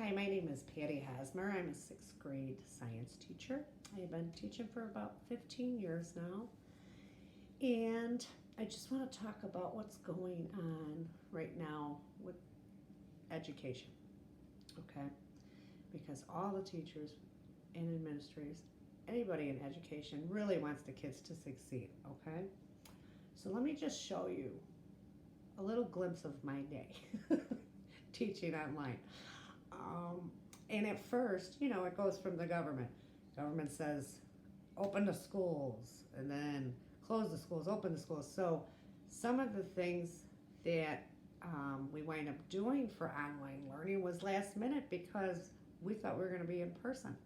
Hi, my name is Patty Hasmer. I'm a sixth grade science teacher. I've been teaching for about 15 years now. And I just want to talk about what's going on right now with education, okay? Because all the teachers and administrators, anybody in education really wants the kids to succeed, okay? So let me just show you a little glimpse of my day teaching online. Um, and at first, it goes from the government. Government says open the schools and then close the schools, open the schools. So some of the things that we wind up doing for online learning was last minute because we thought we were going to be in person.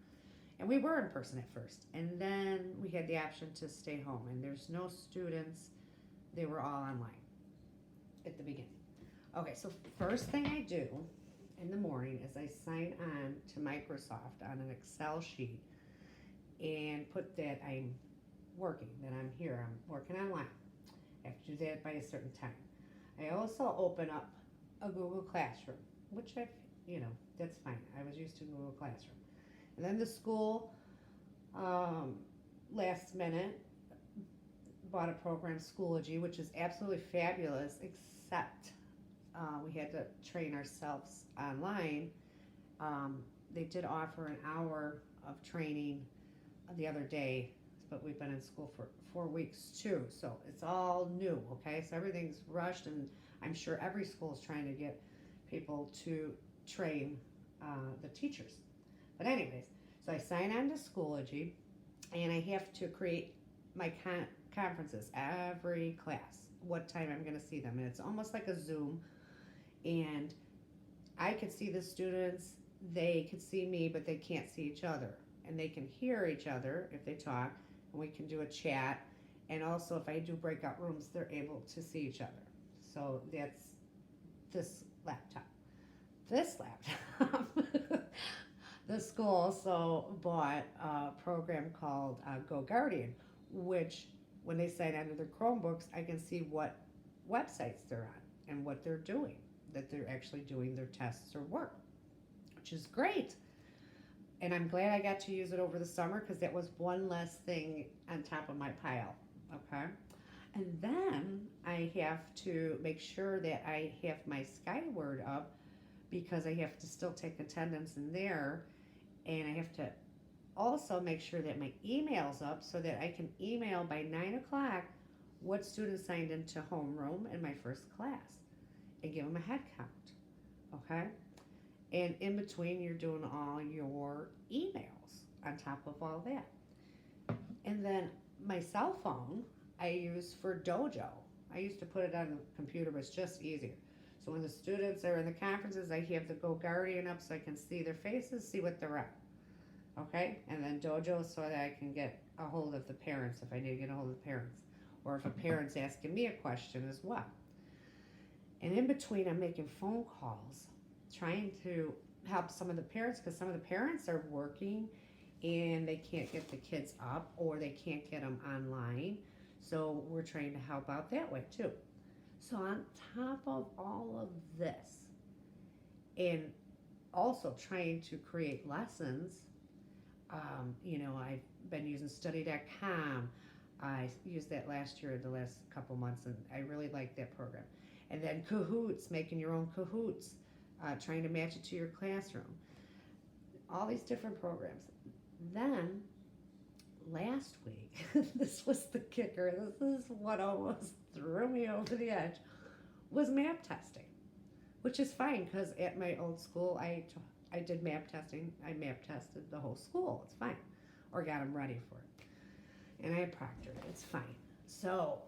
And we were in person at first. And then we had the option to stay home. And there's no students, they were all online at the beginning. Okay, so first thing I do in the morning is I sign on to Microsoft on an Excel sheet and put that I'm working, that I'm here, I'm working online. I have to do that by a certain time. I also open up a Google Classroom, which that's fine. I was used to Google Classroom. And then the school, last minute, bought a program, Schoology, which is absolutely fabulous, except we had to train ourselves online. They did offer an hour of training the other day, but we've been in school for 4 weeks too, so it's all new, okay? So everything's rushed, and I'm sure every school is trying to get people to train the teachers. But anyways, so I sign on to Schoology, and I have to create my conferences every class, what time I'm going to see them, and it's almost like a Zoom, and I could see the students, they could see me, but they can't see each other, and they can hear each other if they talk, and we can do a chat, and also if I do breakout rooms, they're able to see each other. So that's this laptop. This laptop, the school also bought a program called GoGuardian, which when they sign onto their Chromebooks, I can see what websites they're on and what they're doing, that they're actually doing their tests or work, which is great. And I'm glad I got to use it over the summer because that was one less thing on top of my pile, okay? And then I have to make sure that I have my Skyward up because I have to still take attendance in there, and I have to also make sure that my email's up so that I can email by 9 o'clock what students signed into homeroom in my first class and give them a head count, okay? And in between, you're doing all your emails on top of all that. And then my cell phone, I use for Dojo. I used to put it on the computer, but it's just easier. So when the students are in the conferences, I have the GoGuardian up so I can see their faces, see what they're at. Okay? And then Dojo so that I can get a hold of the parents if I need to get a hold of the parents. Or if a parent's asking me a question as well. And in between, I'm making phone calls, trying to help some of the parents because some of the parents are working and they can't get the kids up or they can't get them online. So we're trying to help out that way too. So on top of all of this, and also trying to create lessons, I've been using study.com. I used that last year, the last couple months, and I really like that program. And then Kahoots, making your own Kahoots, trying to match it to your classroom. All these different programs. Then, last week, this was the kicker, this is what almost threw me over the edge, was map testing, which is fine because at my old school, I did map testing. I map tested the whole school. It's fine. Or got them ready for it. And I proctored it. It's fine. So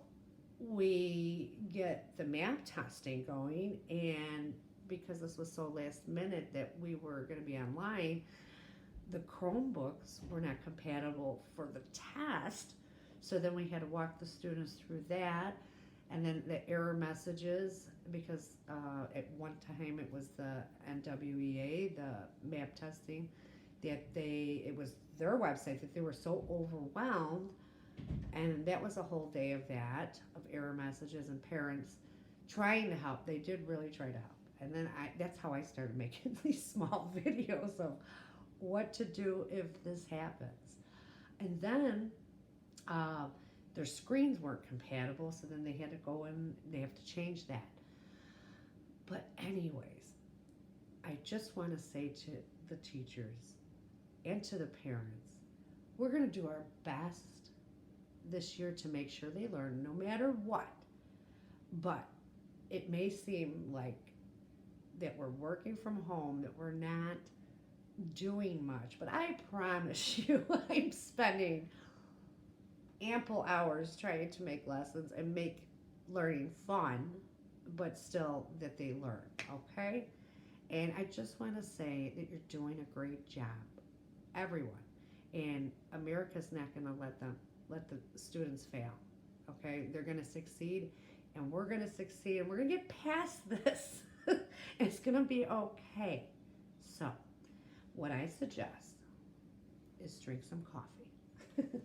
we get the map testing going, and because this was so last minute that we were going to be online, the Chromebooks were not compatible for the test. So then we had to walk the students through that. And then the error messages, because at one time it was the NWEA, the map testing, that it was their website that they were so overwhelmed, and that was a whole day of that, of error messages and parents trying to help. They did really try to help, And then that's how I started making these small videos of what to do if this happens. And then their screens weren't compatible, so then they had to go in, they have to change that. But, anyways, I just want to say to the teachers and to the parents, we're going to do our best this year to make sure they learn no matter what. But it may seem like that we're working from home, that we're not doing much, but I promise you, I'm spending ample hours trying to make lessons and make learning fun, but still that they learn, okay? And I just want to say that you're doing a great job, everyone. And America's not going to let the students fail, okay? They're going to succeed, and we're going to succeed, and we're going to get past this. It's going to be okay. So, what I suggest is drink some coffee.